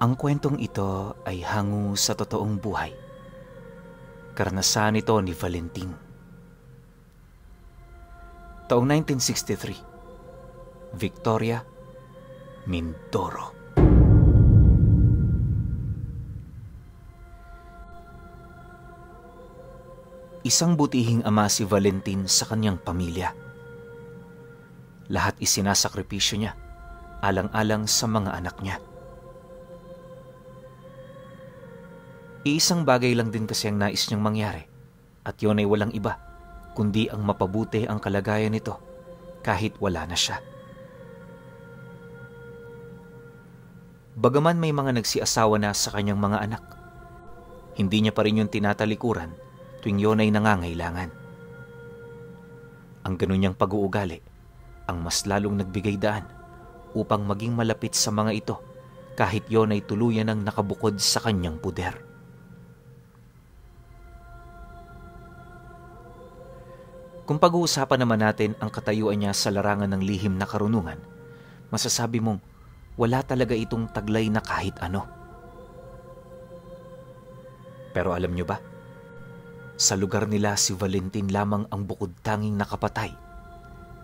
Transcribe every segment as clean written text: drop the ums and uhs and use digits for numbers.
Ang kwentong ito ay hango sa totoong buhay. Karanasan ito ni Valentin. Taong 1963, Victoria, Mindoro. Isang butihing ama si Valentin sa kanyang pamilya. Lahat isinasakripisyo niya, alang-alang sa mga anak niya. Iisang bagay lang din kasi ang nais niyang mangyari, at yun ay walang iba, kundi ang mapabuti ang kalagayan nito kahit wala na siya. Bagaman may mga nagsiasawa na sa kanyang mga anak, hindi niya pa rin yung tinatalikuran tuwing yun ay nangangailangan. Ang ganun niyang pag-uugali ang mas lalong nagbigay daan upang maging malapit sa mga ito kahit yun ay tuluyan ng nakabukod sa kanyang puder. Kung pag-uusapan naman natin ang katayuan niya sa larangan ng lihim na karunungan, masasabi mong wala talaga itong taglay na kahit ano. Pero alam niyo ba, sa lugar nila si Valentin lamang ang bukod tanging nakapatay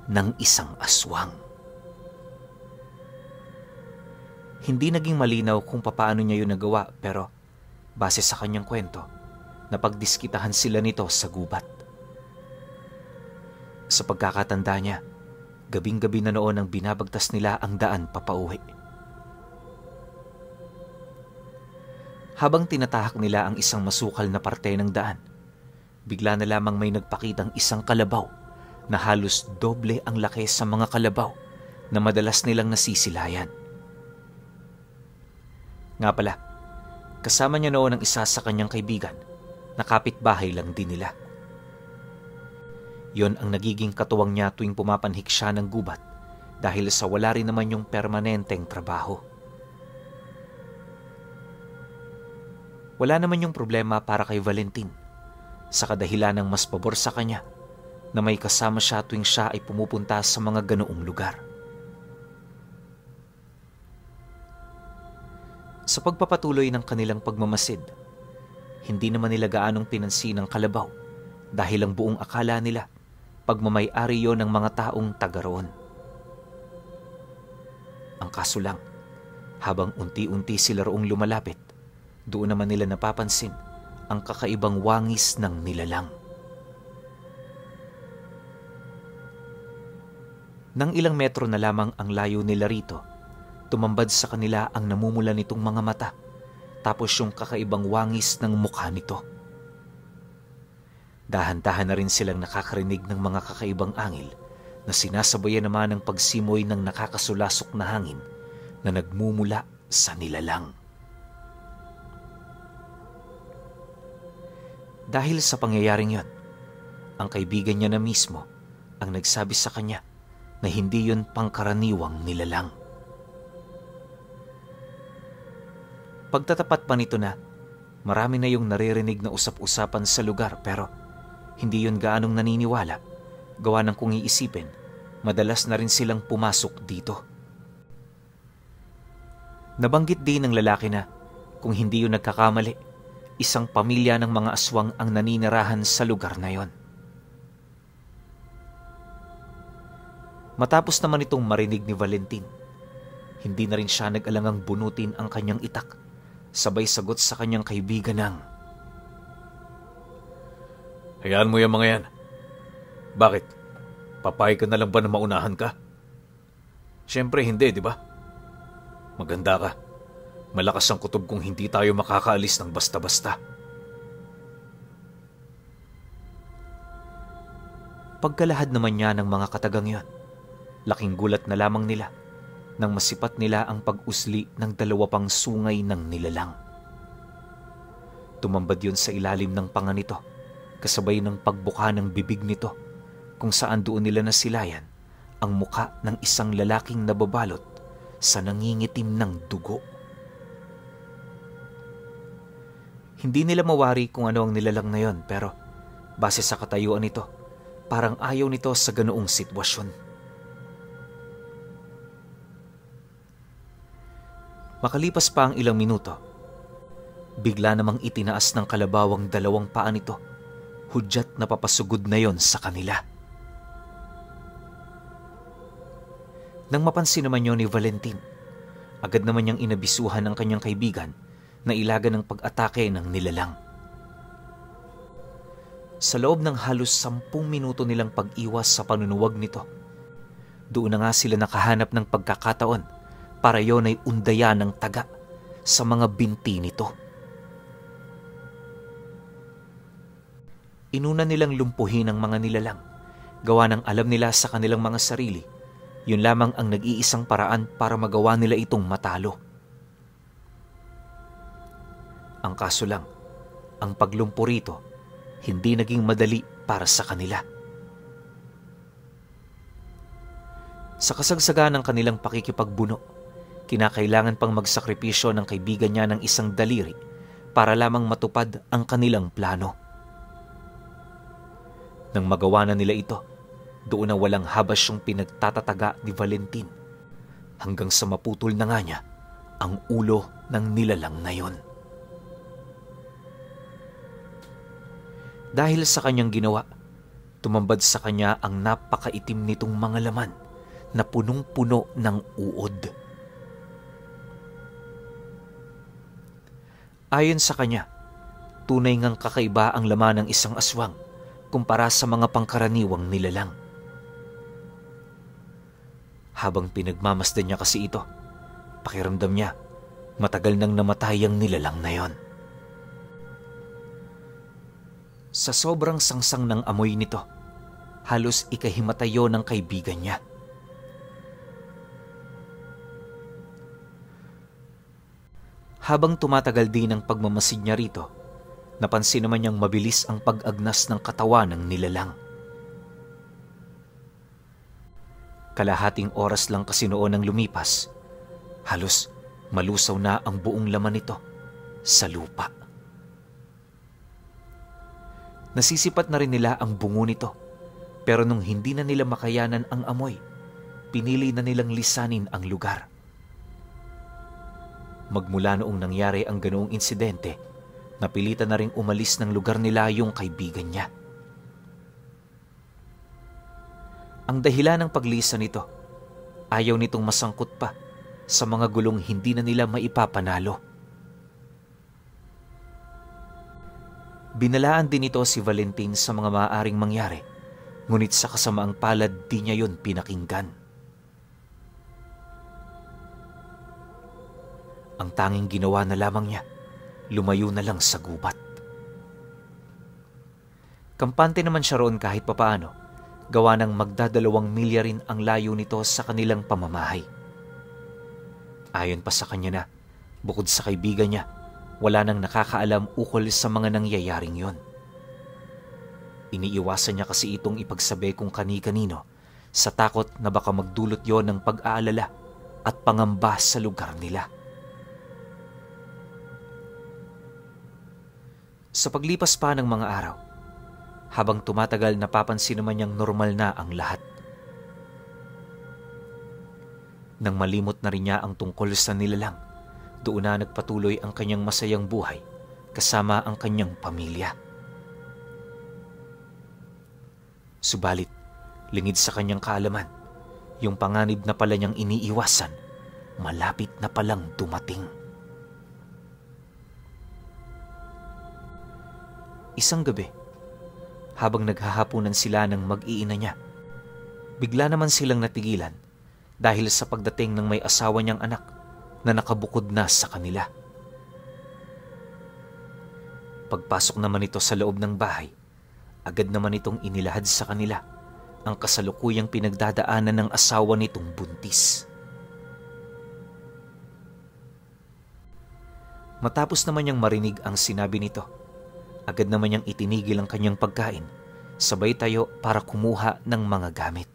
ng isang aswang. Hindi naging malinaw kung papaano niya yun nagawa, pero base sa kanyang kwento, napagdiskitahan sila nito sa gubat. Sa pagkakatanda niya, gabing-gabi na noon ang binabagtas nila ang daan papauwi. Habang tinatahak nila ang isang masukal na parte ng daan, bigla na lamang may nagpakitang isang kalabaw na halos doble ang laki sa mga kalabaw na madalas nilang nasisilayan. Nga pala, kasama niya noon ang isa sa kanyang kaibigan na kapitbahay lang din nila. Yon ang nagiging katuwang niya tuwing pumapanhik siya ng gubat dahil sa wala rin naman yung permanenteng trabaho. Wala naman yung problema para kay Valentin sa kadahilan ng mas pabor sa kanya na may kasama siya tuwing siya ay pumupunta sa mga ganoong lugar. Sa pagpapatuloy ng kanilang pagmamasid, hindi naman nila gaanong pinansin ang kalabaw dahil ang buong akala nila pagmamay-ari yon ng mga taong taga roon. Ang kaso lang, habang unti-unti sila roong lumalapit, doon naman nila napapansin ang kakaibang wangis ng nilalang. Nang ilang metro na lamang ang layo nila rito, tumambad sa kanila ang namumula nitong mga mata, tapos yung kakaibang wangis ng mukha nito. Dahan-dahan na rin silang nakakarinig ng mga kakaibang angil na sinasabayan naman ng pagsimoy ng nakakasulasok na hangin na nagmumula sa nilalang. Dahil sa pangyayaring yon, ang kaibigan niya na mismo ang nagsabi sa kanya na hindi yon pangkaraniwang nilalang. Pagtatapat pa nito na, marami na yung naririnig na usap-usapan sa lugar pero hindi yun gaanong naniniwala, gawa ng kung iisipin, madalas na rin silang pumasok dito. Nabanggit din ng lalaki na, kung hindi yun nagkakamali, isang pamilya ng mga aswang ang naninirahan sa lugar na yon. Matapos naman itong marinig ni Valentin, hindi na rin siya nag-alangang bunutin ang kanyang itak, sabay sagot sa kanyang kaibigan ng, "Hayaan mo yung mga yan. Bakit? Papayag ka na lang ba na maunahan ka?" "Siyempre hindi, di ba? Maganda ka. Malakas ang kutob kung hindi tayo makakaalis ng basta-basta." Pagkalahad naman niya ng mga katagang yon, laking gulat na lamang nila nang masipat nila ang pag-usli ng dalawa pang sungay ng nilalang. Tumambad yun sa ilalim ng panga nito, kasabay ng pagbuka ng bibig nito, kung saan doon nila nasilayan ang muka ng isang lalaking nababalot sa nangingitim ng dugo. Hindi nila mawari kung ano ang nilalang na yon, pero base sa katayuan nito, parang ayaw nito sa ganoong sitwasyon. Makalipas pa ang ilang minuto, bigla namang itinaas ng kalabawang dalawang paa nito. Hudyat na papasugod na yon sa kanila. Nang mapansin naman yon ni Valentin, agad naman niyang inabisuhan ng kanyang kaibigan na ilagan ng pag-atake ng nilalang. Sa loob ng halos 10 minuto nilang pag-iwas sa panunuwag nito, doon na nga sila nakahanap ng pagkakataon para yon ay undayan ng taga sa mga binti nito. Inuna nilang lumpuhin ang mga nilalang, gawa ng alam nila sa kanilang mga sarili, yun lamang ang nag-iisang paraan para magawa nila itong matalo. Ang kaso lang, ang paglumpo rito, hindi naging madali para sa kanila. Sa kasagsagan ng kanilang pakikipagbuno, kinakailangan pang magsakripisyo ng kaibigan niya ng isang daliri para lamang matupad ang kanilang plano. Nang magawa na nila ito, doon na walang habas yung pinagtatataga ni Valentin, hanggang sa maputol na nga niya ang ulo ng nilalang na yon. Dahil sa kanyang ginawa, tumambad sa kanya ang napakaitim nitong mga laman na punong-puno ng uod. Ayon sa kanya, tunay ngang kakaiba ang laman ng isang aswang kumpara sa mga pangkaraniwang nilalang. Habang pinagmamasdan niya kasi ito, pakiramdam niya matagal nang namatay ang nilalang na yon. Sa sobrang sangsang ng amoy nito, halos ikahimatayo ng kaibigan niya. Habang tumatagal din ang pagmamasid niya rito, napansin naman niyang mabilis ang pag-agnas ng katawan ng nilalang. Kalahating oras lang kasi noon ang lumipas, halos malusaw na ang buong laman nito sa lupa. Nasisipat na rin nila ang bungo nito, pero nung hindi na nila makayanan ang amoy, pinili na nilang lisanin ang lugar. Magmula noong nangyari ang ganoong insidente, napilitan na ring umalis ng lugar nila yung kaibigan niya. Ang dahilan ng paglisan nito, ayaw nitong masangkot pa sa mga gulong hindi na nila maipapanalo. Binalaan din ito si Valentin sa mga maaaring mangyari, ngunit sa kasamaang palad di niya yun pinakinggan. Ang tanging ginawa na lamang niya, lumayo na lang sa gubat. Kampante naman siya roon kahit papaano, gawa ng magda2 milya rin ang layo nito sa kanilang pamamahay. Ayon pa sa kanya na, bukod sa kaibigan niya, wala nang nakakaalam ukol sa mga nangyayaring yon. Iniiwasan niya kasi itong ipagsabi kung kani-kanino sa takot na baka magdulot yon ng pag-aalala at pangamba sa lugar nila. Sa paglipas pa ng mga araw, habang tumatagal napapansin naman niyang normal na ang lahat. Nang malimot na rin niya ang tungkol sa nilalang, doon na nagpatuloy ang kanyang masayang buhay kasama ang kanyang pamilya. Subalit, lingid sa kanyang kaalaman, yung panganib na pala niyang iniiwasan, malapit na palang dumating. Isang gabi, habang naghahapunan sila ng mag-iina niya, bigla naman silang natigilan dahil sa pagdating ng may asawa niyang anak na nakabukod na sa kanila. Pagpasok naman ito sa loob ng bahay, agad naman itong inilahad sa kanila ang kasalukuyang pinagdadaanan ng asawa nitong buntis. Matapos naman niyang marinig ang sinabi nito, agad naman niyang itinigil ang kanyang pagkain, sabay tayo para kumuha ng mga gamit.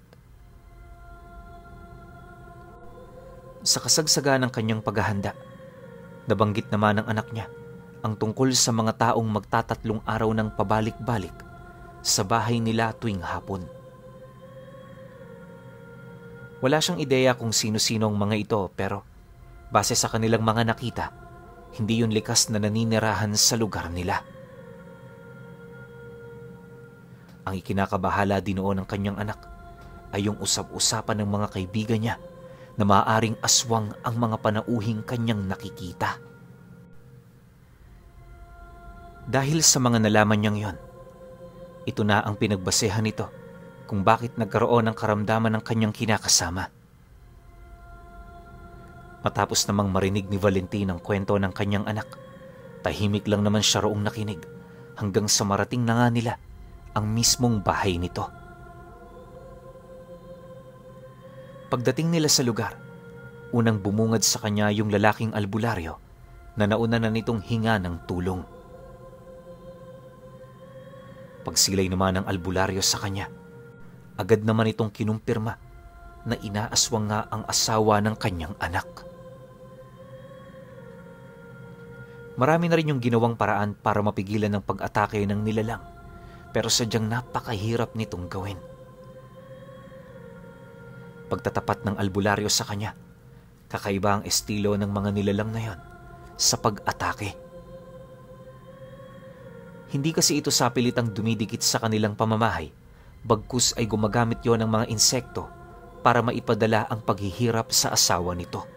Sa kasagsagan ng kanyang paghahanda, nabanggit naman ng anak niya ang tungkol sa mga taong magtatatlong araw ng pabalik-balik sa bahay nila tuwing hapon. Wala siyang ideya kung sino-sino ang mga ito, pero Base sa kanilang mga nakita, hindi yun likas na naninirahan sa lugar nila. Ang ikinakabahala din noon ng kanyang anak ay yung usap-usapan ng mga kaibigan niya na maaaring aswang ang mga panauhing kanyang nakikita. Dahil sa mga nalaman niyang yon, ito na ang pinagbasehan nito kung bakit nagkaroon ng karamdaman ng kanyang kinakasama. Matapos namang marinig ni Valentin ang kwento ng kanyang anak, tahimik lang naman siya roong nakinig hanggang sa marating na nga nila ang mismong bahay nito. Pagdating nila sa lugar, unang bumungad sa kanya yung lalaking albularyo na nauna na nitong hinga ng tulong. Pagsilay naman ng albularyo sa kanya, agad naman itong kinumpirma na inaaswang nga ang asawa ng kanyang anak. Marami na rin yung ginawang paraan para mapigilan ng pag-atake ng nilalang, pero sadyang napakahirap nitong gawin. Pagtatapat ng albularyo sa kanya, kakaiba ang estilo ng mga nilalang na yon sa pag-atake. Hindi kasi ito sapilitang dumidikit sa kanilang pamamahay, bagkus ay gumagamit yon ng mga insekto para maipadala ang paghihirap sa asawa nito.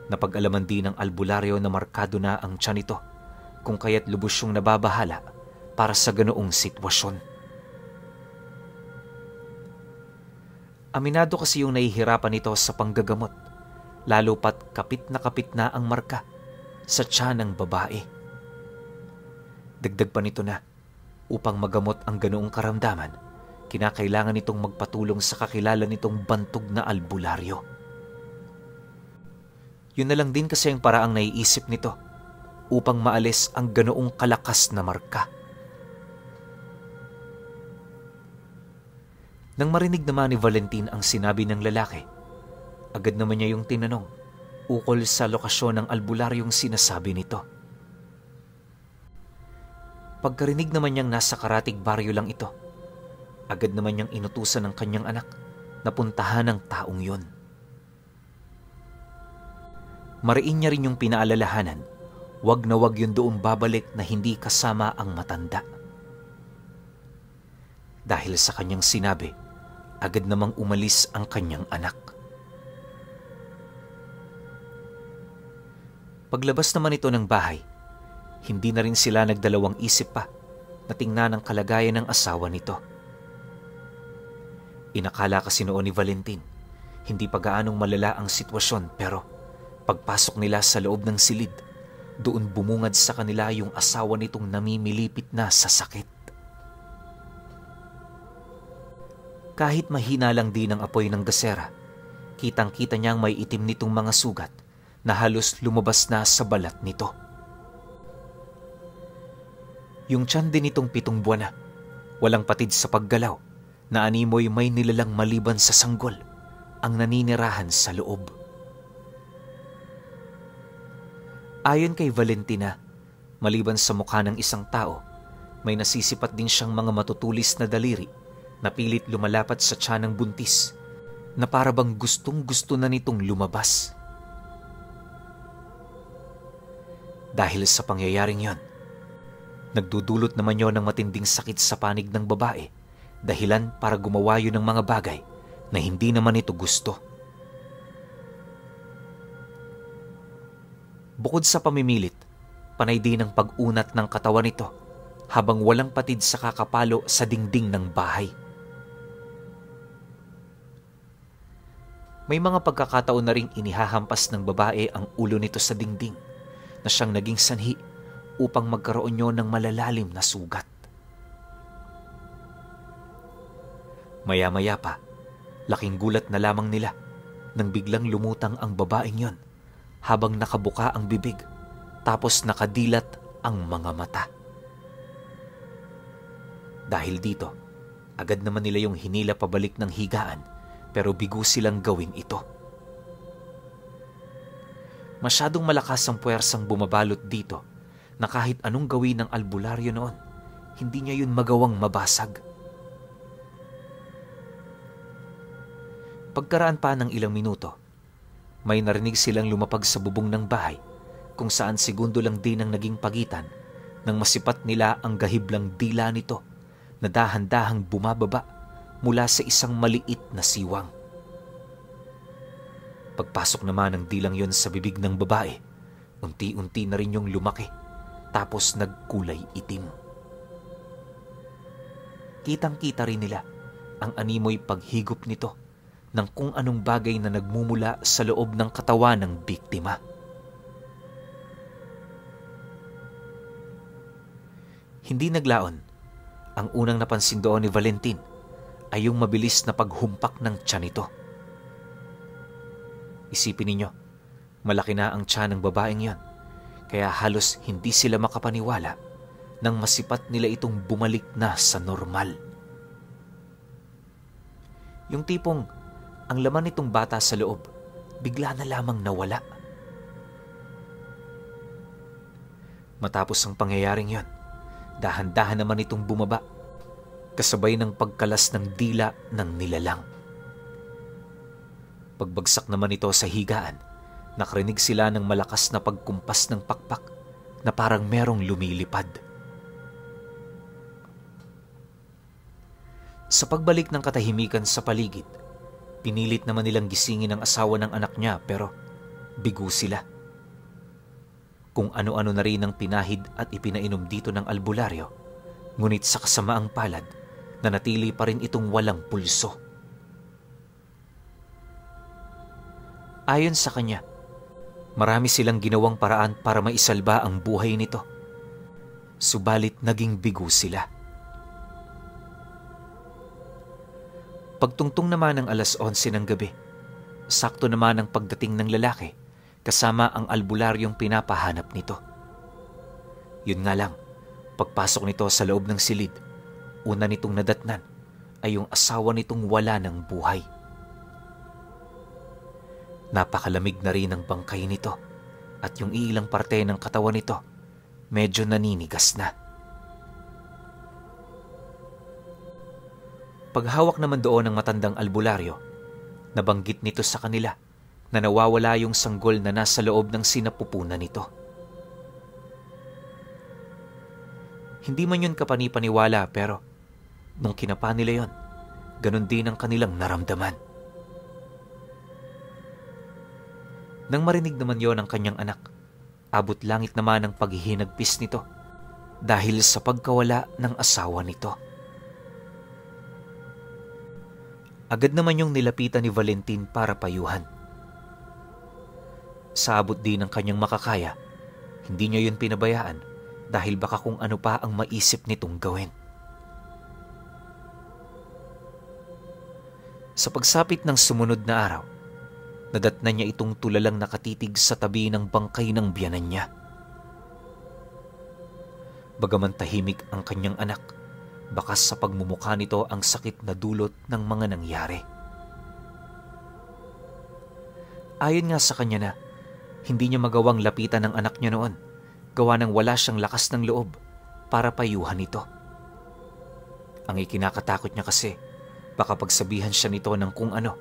Napag-alaman din ng albularyo na markado na ang tiyan nito, kung kaya't lubos siyang nababahala para sa ganoong sitwasyon. Aminado kasi yung nahihirapan nito sa panggagamot, lalo pat kapit na ang marka sa tiyan ng babae. Dagdag pa nito na, upang magamot ang ganoong karamdaman, kinakailangan nitong magpatulong sa kakilala nitong bantog na albularyo. Yun na lang din kasi ang paraang naiisip nito upang maalis ang ganoong kalakas na marka. Nang marinig naman ni Valentin ang sinabi ng lalaki, agad naman niya yung tinanong ukol sa lokasyon ng albularyong sinasabi nito. Pagkarinig naman niyang nasa karatig baryo lang ito, agad naman niyang inutusan ng kanyang anak na puntahan ng taong yon. Mariin niya rin yung pinaalalahanan, wag na wag yun doon babalik na hindi kasama ang matanda. Dahil sa kanyang sinabi, agad namang umalis ang kanyang anak. Paglabas naman ito ng bahay, hindi na rin sila nagdalawang isip pa na tingnan ang kalagayan ng asawa nito. Inakala kasi noon ni Valentin, hindi pa gaanong malala ang sitwasyon, pero pagpasok nila sa loob ng silid, doon bumungad sa kanila yung asawa nitong namimilipit na sa sakit. Kahit mahina lang din ang apoy ng gasera, kitang-kita niyang may itim nitong mga sugat na halos lumabas na sa balat nito. Yung tiyan din nitong 7 buwan na, walang patid sa paggalaw, na animoy may nilalang maliban sa sanggol ang naninirahan sa loob. Ayon kay Valentina, maliban sa mukha ng isang tao, may nasisipat din siyang mga matutulis na daliri na pilit lumalapat sa tiyan ng buntis, na parabang gustong-gusto na nitong lumabas. Dahil sa pangyayaring yon, nagdudulot naman yon ng matinding sakit sa panig ng babae, dahilan para gumawa yun ng mga bagay na hindi naman ito gusto. Bukod sa pamimilit, panay din ang pag-unat ng katawan nito habang walang patid sa kakapalo sa dingding ng bahay. May mga pagkakataon na ring inihahampas ng babae ang ulo nito sa dingding na siyang naging sanhi upang magkaroon nyo ng malalalim na sugat. Maya-maya pa, laking gulat na lamang nila nang biglang lumutang ang babaeng yon habang nakabuka ang bibig tapos nakadilat ang mga mata. Dahil dito, agad naman nila yung hinila pabalik ng higaan, pero bigo silang gawin ito. Masyadong malakas ang puwersang bumabalot dito na kahit anong gawin ng albularyo noon, hindi niya yun magawang mabasag. Pagkaraan pa ng ilang minuto, may narinig silang lumapag sa bubong ng bahay kung saan segundo lang din ang naging pagitan nang masipat nila ang gahiblang dila nito na dahan-dahang bumababa mula sa isang maliit na siwang. Pagpasok naman ng dilang yon sa bibig ng babae, unti-unti na rin yung lumaki tapos nagkulay itim. Kitang-kita rin nila ang animoy paghigop nito ng kung anong bagay na nagmumula sa loob ng katawan ng biktima. Hindi naglaon, ang unang napansin doon ni Valentin ay yung mabilis na paghumpak ng tiyan nito. Isipin ninyo, malaki na ang tiyan ng babaeng yon, kaya halos hindi sila makapaniwala nang masipat nila itong bumalik na sa normal. Yung tipong ang laman nitong bata sa loob bigla na lamang nawala. Matapos ang pangyayaring yon, dahan-dahan naman itong bumaba, kasabay ng pagkalas ng dila ng nilalang. Pagbagsak naman ito sa higaan, nakarinig sila ng malakas na pagkumpas ng pakpak na parang merong lumilipad. Sa pagbalik ng katahimikan sa paligid, pinilit naman nilang gisingin ang asawa ng anak niya pero bigo sila. Kung ano-ano na rin ang pinahid at ipinainom dito ng albularyo, ngunit sa kasamaang palad, nanatili pa rin itong walang pulso. Ayon sa kanya, marami silang ginawang paraan para maisalba ang buhay nito. Subalit naging bigo sila. Pagtungtong naman ng 11:11 ng gabi, sakto naman ang pagdating ng lalaki kasama ang albularyong pinapahanap nito. Yun nga lang, pagpasok nito sa loob ng silid, una nitong nadatnan ay yung asawa nitong wala ng buhay. Napakalamig na rin ang bangkay nito at yung ilang parte ng katawan nito medyo naninigas na. Paghawak naman doon ng matandang albularyo, nabanggit nito sa kanila na nawawala yung sanggol na nasa loob ng sinapupunan nito. Hindi man yun kapanipaniwala pero nung kinapa nila yon, ganun din ang kanilang naramdaman. Nang marinig naman yon ang kanyang anak, abot langit naman ang paghihinagpis nito dahil sa pagkawala ng asawa nito. Agad naman yung nilapitan ni Valentin para payuhan. Sa abot din ng kanyang makakaya, hindi niya yun pinabayaan dahil baka kung ano pa ang maisip nitong gawin. Sa pagsapit ng sumunod na araw, nadatnan niya itong tulalang nakatitig sa tabi ng bangkay ng biyanan niya. Bagaman tahimik ang kanyang anak, bakas sa pagmumukha nito ang sakit na dulot ng mga nangyari. Ayon nga sa kanya na, hindi niya magawang lapitan ng anak niya noon, gawa ng wala siyang lakas ng loob para payuhan ito. Ang ikinakatakot niya kasi, baka pagsabihan siya nito ng kung ano,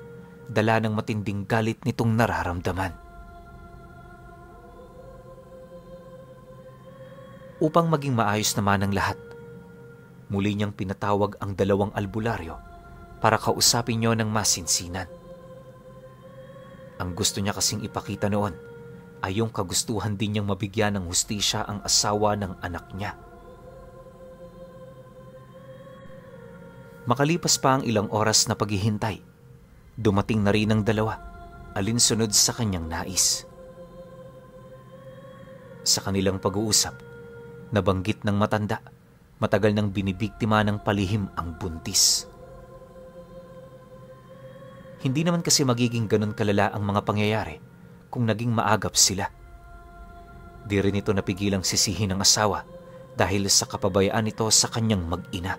dala ng matinding galit nitong nararamdaman. Upang maging maayos naman ang lahat, muli niyang pinatawag ang dalawang albularyo para kausapin niyo ng masinsinan. Ang gusto niya kasing ipakita noon ay yung kagustuhan din niyang mabigyan ng hustisya ang asawa ng anak niya. Makalipas pa ang ilang oras na paghihintay, dumating na rin ang dalawa, alinsunod sa kanyang nais. Sa kanilang pag-uusap, nabanggit ng matanda, matagal nang binibiktima ng palihim ang buntis. Hindi naman kasi magiging ganun kalala ang mga pangyayari kung naging maagap sila. Di rin ito napigilang sisihin ng asawa dahil sa kapabayaan nito sa kanyang mag-ina.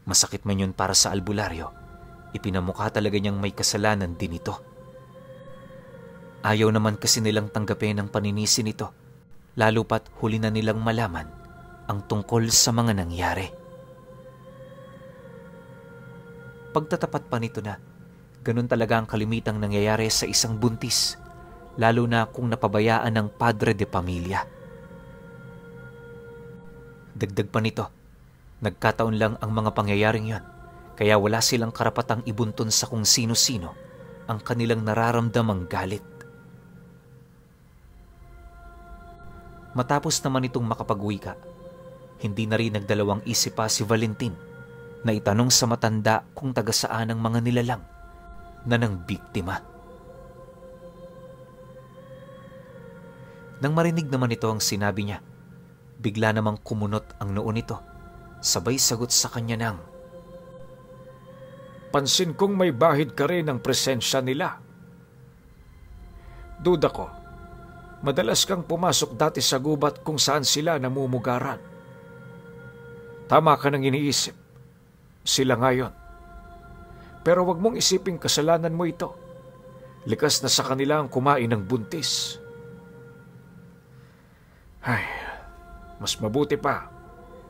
Masakit man yun para sa albularyo, ipinamukha talaga niyang may kasalanan din ito. Ayaw naman kasi nilang tanggapin ang paninisi nito, lalo pat huli na nilang malaman ang tungkol sa mga nangyari. Pagtatapat pa nito na, Ganun talaga ang kalimitang nangyayari sa isang buntis, lalo na kung napabayaan ng padre de pamilya. Dagdag pa nito, nagkataon lang ang mga pangyayaring yon, kaya wala silang karapatang ibuntun sa kung sino-sino ang kanilang nararamdamang galit. Matapos naman itong makapagwika, hindi na rin nagdalawang isip pa si Valentin na itanong sa matanda kung taga saan ang mga nilalang na ng biktima. Nang marinig naman ito ang sinabi niya, bigla namang kumunot ang noo nito, sabay sagot sa kanya ng, "Pansin kong may bahid ka rin ng presensya nila. Duda ko, madalas kang pumasok dati sa gubat kung saan sila namumugaran. Tama ka nang iniisip, sila ngayon. Pero wag mong isiping kasalanan mo ito. Likas na sa kanila ang kumain ng buntis. Ay, mas mabuti pa,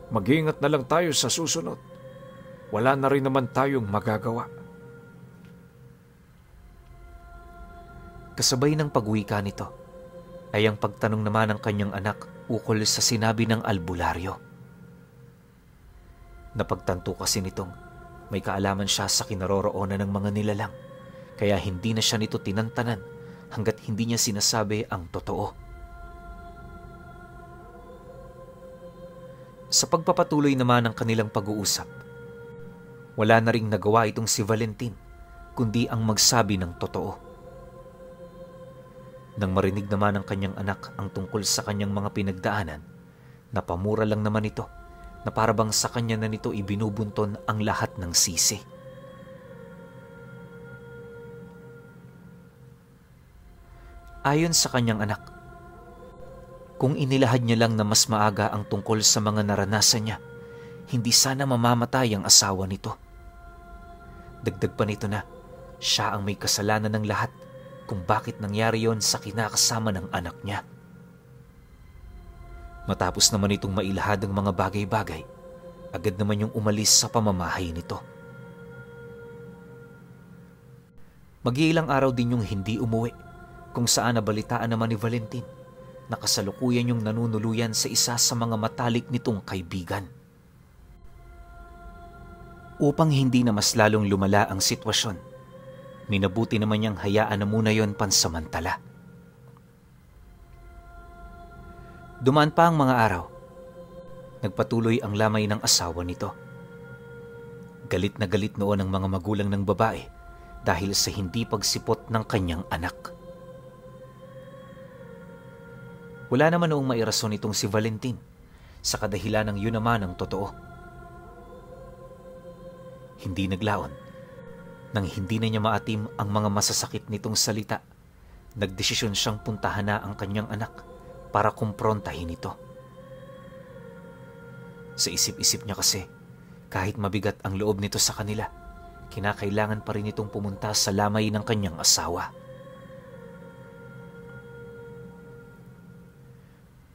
mag-ingat na lang tayo sa susunod. Wala na rin naman tayong magagawa." Kasabay ng pagwika nito ay ang pagtanong naman ng kanyang anak ukol sa sinabi ng albularyo. Napagtanto kasi nitong may kaalaman siya sa kinaroroonan ng mga nilalang, kaya hindi na siya nito tinantanan hanggat hindi niya sinasabi ang totoo. Sa pagpapatuloy naman ng kanilang pag-uusap, wala na ring nagawa itong si Valentin kundi ang magsabi ng totoo. Nang marinig naman ng kanyang anak ang tungkol sa kanyang mga pinagdaanan, napamura lang naman ito na parabang sa kanya na nito ibinubunton ang lahat ng sisi. Ayon sa kanyang anak, kung inilahad niya lang na mas maaga ang tungkol sa mga naranasan niya, hindi sana mamamatay ang asawa nito. Dagdag pa nito na siya ang may kasalanan ng lahat kung bakit nangyari yon sa kinakasama ng anak niya. Matapos naman itong mailahad ang mga bagay-bagay, agad naman yung umalis sa pamamahay nito. Mag-iilang araw din yung hindi umuwi, kung saan nabalitaan naman ni Valentin na kasalukuyan yung nanunuluyan sa isa sa mga matalik nitong kaibigan. Upang hindi na mas lalong lumala ang sitwasyon, minabuti naman niyang hayaan na muna yon pansamantala. Dumaan pa ang mga araw. Nagpatuloy ang lamay ng asawa nito. Galit na galit noon ang mga magulang ng babae dahil sa hindi pagsipot ng kanyang anak. Wala naman noong mairason itong si Valentin sa kadahilan ng yun naman ang totoo. Hindi naglaon. Nang hindi na niya maatim ang mga masasakit nitong salita, nagdesisyon siyang puntahan na ang kanyang anak para kumprontahin ito. Sa isip-isip niya kasi, kahit mabigat ang loob nito sa kanila, kinakailangan pa rin itong pumunta sa lamay ng kanyang asawa.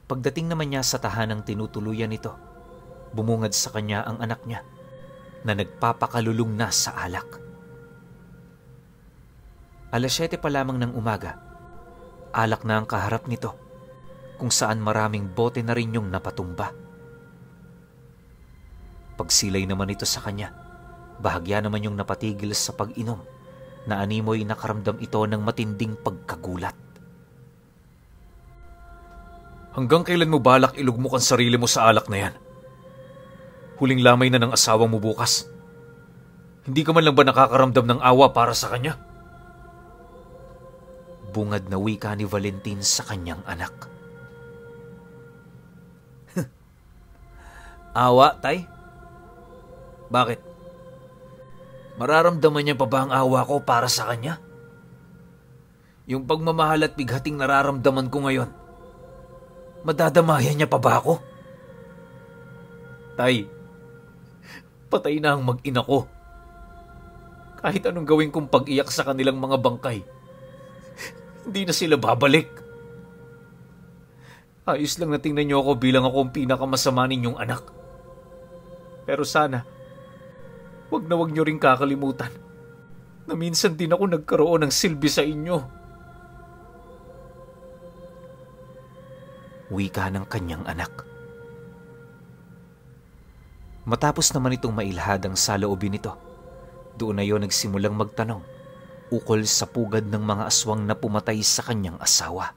Pagdating naman niya sa tahanang tinutuluyan nito, bumungad sa kanya ang anak niya na nagpapakalulong na sa alak. 7:00 pa lamang ng umaga, alak na ang kaharap nito, kung saan maraming bote na rin yung napatumba. Pagsilay naman ito sa kanya, bahagya naman yung napatigil sa pag-inom, na animoy nakaramdam ito ng matinding pagkagulat. "Hanggang kailan mo balak ilugmok ang sarili mo sa alak na yan? Huling lamay na ng asawa mo bukas. Hindi ka man lang ba nakakaramdam ng awa para sa kanya?" Bungad na wika ni Valentin sa kanyang anak. "Awa, tay? Bakit? Mararamdaman niya pa ba ang awa ko para sa kanya? Yung pagmamahal at bighating nararamdaman ko ngayon, madadamayan niya pa ba ako? Tay, patay na ang mag-ina ko. Kahit anong gawin kong pag-iyak sa kanilang mga bangkay, hindi na sila babalik. Ayos lang na tingnan niyo ako bilang ako ang pinakamasama ninyong anak. Pero sana, wag na wag niyo rin kakalimutan na minsan din ako nagkaroon ng silbi sa inyo. Wika ng kanyang anak. Matapos naman itong mailhad ang saloobin nito, doon na yon nagsimulang magtanong ukol sa pugad ng mga aswang na pumatay sa kanyang asawa.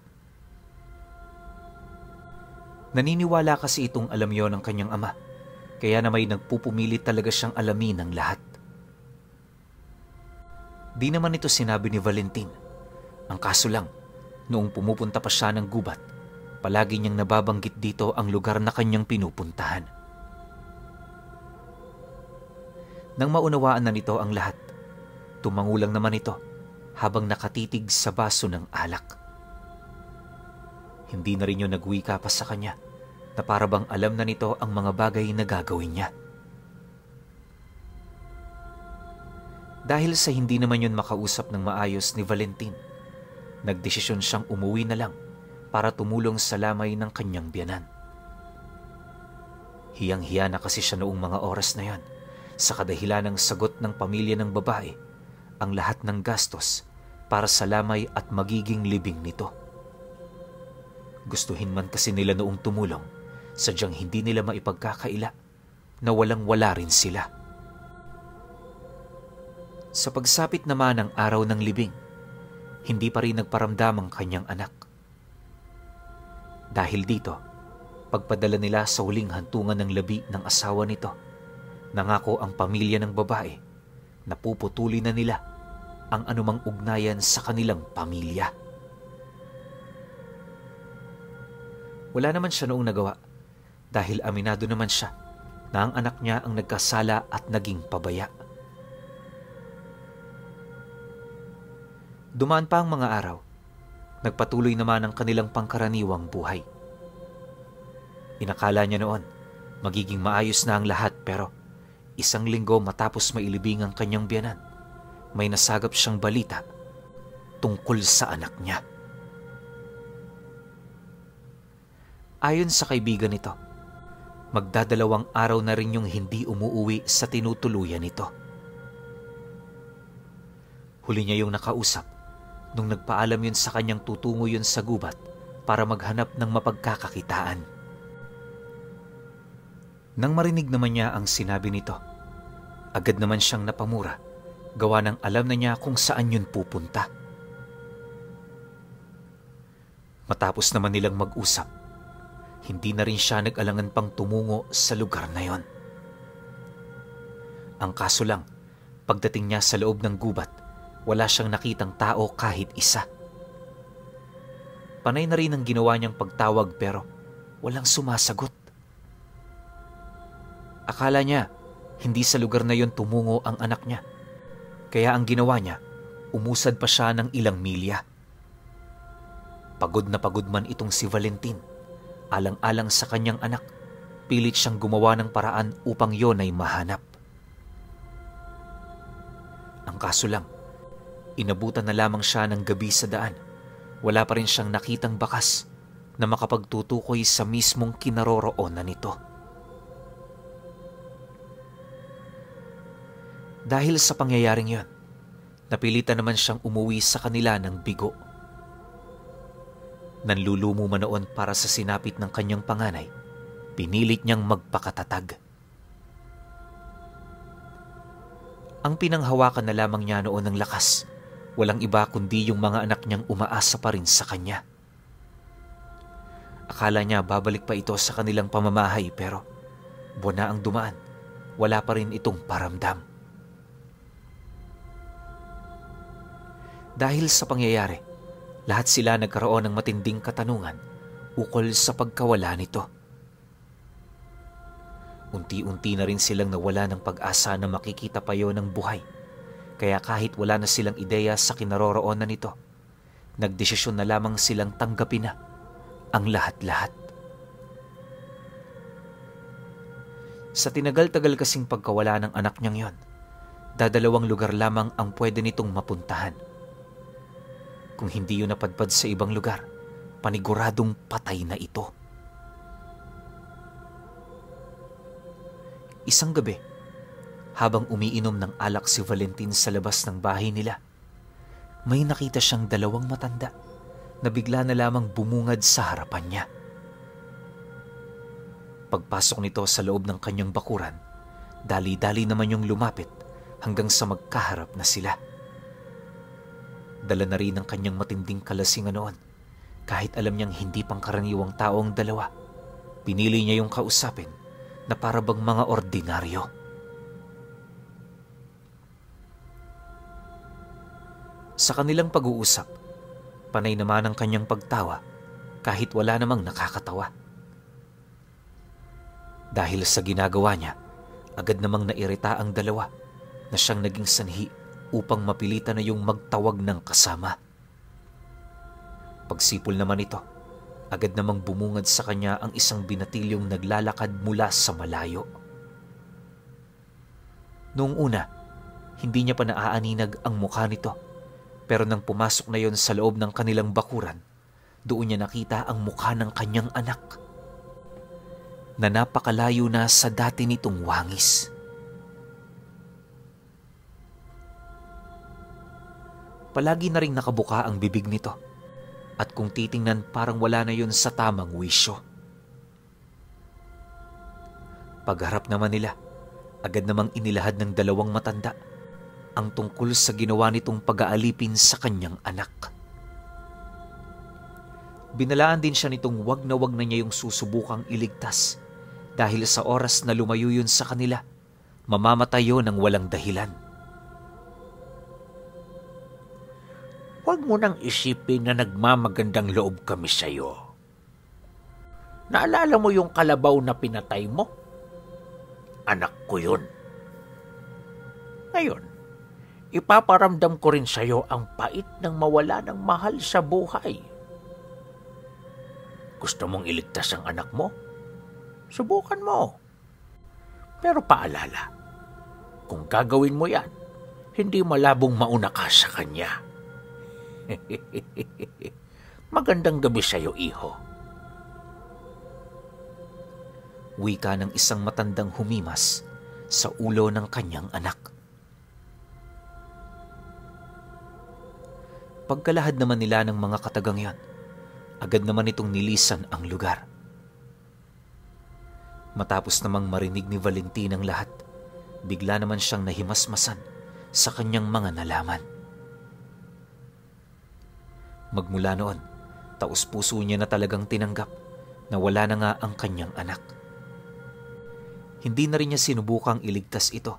Naniniwala kasi itong alam yon ng kanyang ama, kaya na may nagpupumilit talaga siyang alamin ang lahat. Di naman ito sinabi ni Valentin. Ang kaso lang, noong pumupunta pa siya ng gubat, palagi niyang nababanggit dito ang lugar na kanyang pinupuntahan. Nang maunawaan na nito ang lahat, tumangulang naman ito habang nakatitig sa baso ng alak. Hindi na rin yun nagwika pa sa kanya na para bang alam na nito ang mga bagay na gagawin niya. Dahil sa hindi naman yun makausap ng maayos ni Valentin, nagdesisyon siyang umuwi na lang para tumulong sa lamay ng kanyang biyanan. Hiyang-hiya na kasi siya noong mga oras na yon sa kadahilan ng sagot ng pamilya ng babae ang lahat ng gastos para sa lamay at magiging libing nito. Gustuhin man kasi nila noong tumulong, sadyang hindi nila maipagkakaila na walang-wala rin sila. Sa pagsapit naman ng araw ng libing, hindi pa rin nagparamdam ang kanyang anak. Dahil dito, pagpadala nila sa huling hantungan ng labi ng asawa nito, nangako ang pamilya ng babae na puputulin na nila ang anumang ugnayan sa kanilang pamilya. Wala naman siya noong nagawa dahil aminado naman siya na ang anak niya ang nagkasala at naging pabaya. Dumaan pa ang mga araw, nagpatuloy naman ang kanilang pangkaraniwang buhay. Inakala niya noon magiging maayos na ang lahat, pero isang linggo matapos mailibing ang kanyang biyanan, may nasagap siyang balita tungkol sa anak niya. Ayon sa kaibigan nito, magdadalawang araw na rin yung hindi umuuwi sa tinutuluyan nito. Huli niya yung nakausap nung nagpaalam yun sa kanyang tutungo yun sa gubat para maghanap ng mapagkakakitaan. Nang marinig naman niya ang sinabi nito, agad naman siyang napamura, gawa ng alam na niya kung saan yun pupunta. Matapos naman nilang mag-usap, hindi na rin siya nag-alangan pang tumungo sa lugar na yon. Ang kaso lang, pagdating niya sa loob ng gubat, wala siyang nakitang tao kahit isa. Panay na rin ang ginawa niyang pagtawag pero walang sumasagot. Akala niya hindi sa lugar na yon tumungo ang anak niya. Kaya ang ginawa niya, umusad pa siya ng ilang milya. Pagod na pagod man itong si Valentin, alang-alang sa kanyang anak, pilit siyang gumawa ng paraan upang yon ay mahanap. Ang kaso lang, inabutan na lamang siya ng gabi sa daan. Wala pa rin siyang nakitang bakas na makapagtutukoy sa mismong kinaroroonan nito. Dahil sa pangyayaring yon, napilitan naman siyang umuwi sa kanila ng bigo. Nanlulumo man noon para sa sinapit ng kanyang panganay, pinilit niyang magpakatatag. Ang pinanghawakan na lamang niya noon ng lakas, walang iba kundi yung mga anak niyang umaasa pa rin sa kanya. Akala niya babalik pa ito sa kanilang pamamahay, pero buwan na ang dumaan, wala pa rin itong paramdam. Dahil sa pangyayari, lahat sila nagkaroon ng matinding katanungan ukol sa pagkawala nito. Unti-unti na rin silang nawala ng pag-asa na makikita pa yon ng buhay. Kaya kahit wala na silang ideya sa kinaroroonan nito, nagdesisyon na lamang silang tanggapin na ang lahat-lahat. Sa tinagal-tagal kasing pagkawala ng anak niyang yon, dadalawang lugar lamang ang pwede nitong mapuntahan. Kung hindi yun napadpad sa ibang lugar, paniguradong patay na ito. Isang gabi, habang umiinom ng alak si Valentin sa labas ng bahay nila, may nakita siyang dalawang matanda na bigla na lamang bumungad sa harapan niya. Pagpasok nito sa loob ng kanyang bakuran, dali-dali naman yung lumapit hanggang sa magkaharap na sila. Dala na rin ang kanyang matinding kalasingan noon. Kahit alam niyang hindi pangkaraniwang tao ang dalawa, pinili niya yung kausapin na para bang mga ordinaryo. Sa kanilang pag-uusap, panay naman ang kanyang pagtawa kahit wala namang nakakatawa. Dahil sa ginagawa niya, agad namang nairita ang dalawa na siyang naging sanhi upang mapilitan na yung magtawag ng kasama. Pagsipol naman ito, agad namang bumungad sa kanya ang isang binatilyong naglalakad mula sa malayo. Noong una, hindi niya pa naaaninag ang mukha nito. Pero nang pumasok na yon sa loob ng kanilang bakuran, doon niya nakita ang mukha ng kanyang anak na napakalayo na sa dati nitong wangis. Palagi na ring nakabuka ang bibig nito at kung titingnan parang wala na yon sa tamang wisyo. Pagharap naman nila, agad namang inilahad ng dalawang matanda ang tungkol sa ginawa nitong pag-aalipin sa kanyang anak. Binalaan din siya nitong wag na niya yung susubukang iligtas dahil sa oras na lumayo yun sa kanila, mamamatay yun ng walang dahilan. Huwag mo nang isipin na nagmamagandang loob kami sa iyo. Naalala mo yung kalabaw na pinatay mo? Anak ko yun. Ngayon, ipaparamdam ko rin sa iyo ang pait ng mawala ng mahal sa buhay. Gusto mong iligtas ang anak mo? Subukan mo. Pero paalala, kung gagawin mo yan, hindi malabong mauna ka sa kanya. Magandang gabi sa iyo, iho. Wika ng isang matandang humimas sa ulo ng kanyang anak. Pagkalahad naman nila ng mga katagang yon, agad naman itong nilisan ang lugar. Matapos namang marinig ni Valentin ang lahat, bigla naman siyang nahimasmasan sa kanyang mga nalaman. Magmula noon, taos-puso niya na talagang tinanggap na wala na nga ang kanyang anak. Hindi na rin niya sinubukang iligtas ito,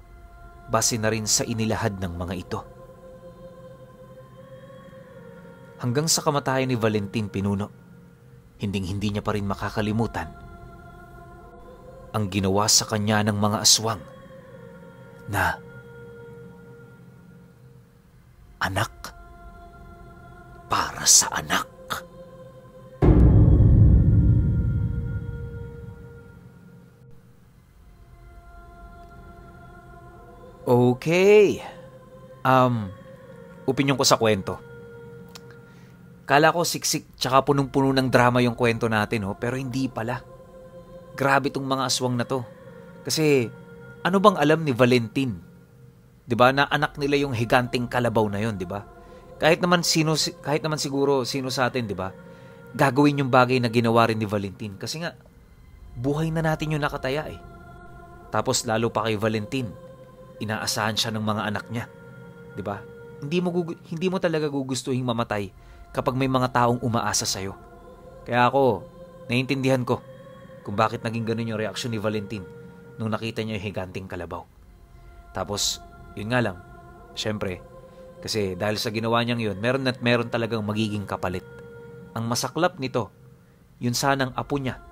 base na rin sa inilahad ng mga ito. Hanggang sa kamatayan ni Valentin Pinuno, hinding-hindi niya pa rin makakalimutan ang ginawa sa kanya ng mga aswang na anak para sa anak. Okay. Opinyon ko sa kwento. Kala ko siksik tsaka punong-puno ng drama yung kwento natin, pero hindi pala. Grabe tong mga aswang na to. Kasi ano bang alam ni Valentin? 'Di ba? Na anak nila yung higanting kalabaw na 'yon, 'di ba? Kahit naman siguro sino sa atin, 'di ba? Gagawin yung bagay na ginawa rin ni Valentin kasi nga buhay na natin yung nakataya eh. Tapos lalo pa kay Valentin, inaasahan siya ng mga anak niya, 'di ba? Hindi mo talaga gugustuhin mamatay kapag may mga taong umaasa sa'yo. Kaya ako, naiintindihan ko kung bakit naging ganun yung reaksyon ni Valentin nung nakita niya yung higanting kalabaw. Tapos, yun nga lang, syempre, kasi dahil sa ginawa niyang yun, meron talagang magiging kapalit. Ang masaklap nito, yun sanang apo niya.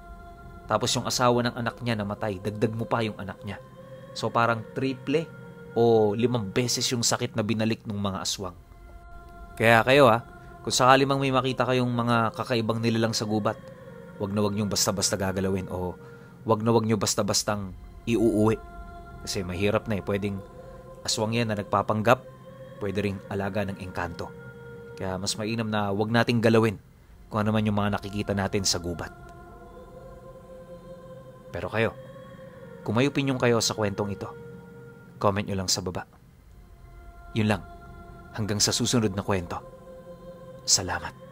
Tapos yung asawa ng anak niya namatay, dagdag mo pa yung anak niya. So parang triple o 5 beses yung sakit na binalik ng mga aswang. Kaya kayo kung sakali mang may makita kayong mga kakaibang nilalang sa gubat, wag nyo basta-basta gagalawin o wag nyo basta-bastang iuuwi. Kasi mahirap na pwedeng aswang yan na nagpapanggap, pwede ring alaga ng engkanto. Kaya mas mainam na wag nating galawin kung ano man yung mga nakikita natin sa gubat. Pero kayo, kung may opinyon kayo sa kwentong ito, Comment nyo lang sa baba. Yun lang. Hanggang sa susunod na kwento. Salamat.